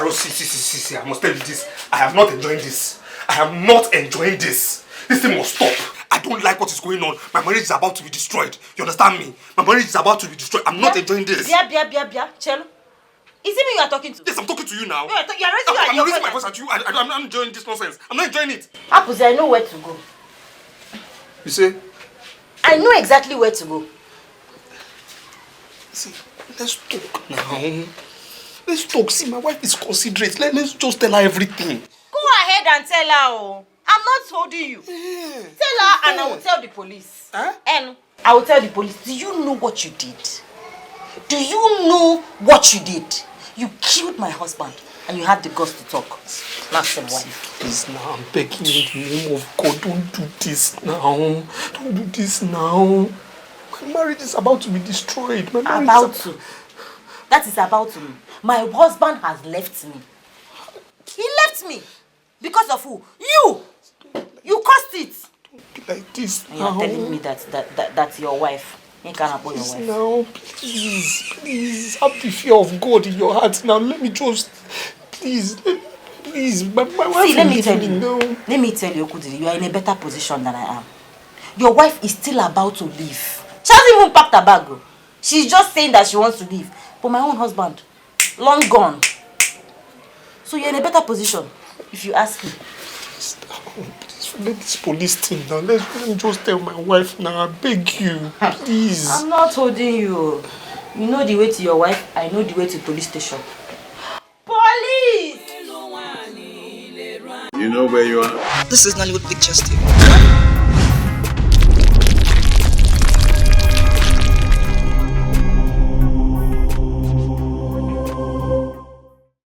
Carol, see, I must tell you this. I am not enjoying this. I am not enjoying this. This thing must stop. I don't like what is going on. My marriage is about to be destroyed. You understand me? My marriage is about to be destroyed. I'm not enjoying this. Bia, Chelo. Is it me you are talking to? Yes, I'm talking to you now. You are I'm raising my voice at you. I'm not enjoying this nonsense. I'm not enjoying it. Apuzi, I know where to go. You say? I know exactly where to go. See, let's talk now. Let's talk. See, my wife is considerate. Let's just tell her everything. Go ahead and tell her. Oh. I'm not holding you. Yeah. Tell her and I will tell the police. Huh? And I will tell the police. Do you know what you did? Do you know what you did? You killed my husband and you had the guts to talk. That's wife. Please now, I'm begging you in the name of God. Don't do this now. Don't do this now. My marriage is about to be destroyed. My marriage about to. That is about to. My husband has left me. He left me. Because of who? You! You caused it. Don't be like this now. You're telling me that's your wife. You can't upon your wife. Now, please. Have the fear of God in your heart now. Let me just... Please. My wife. See, let me tell you. Let me tell you, Okudili, you are in a better position than I am. Your wife is still about to leave. She hasn't even packed her bag. She's just saying that she wants to leave. But my own husband, long gone. So you're in a better position, if you ask me. Please let this police thing now. Let me just tell my wife now. I beg you, please. I'm not holding you. You know the way to your wife, I know the way to police station. Police! You know where you are? This is Nollywood Pictures TV.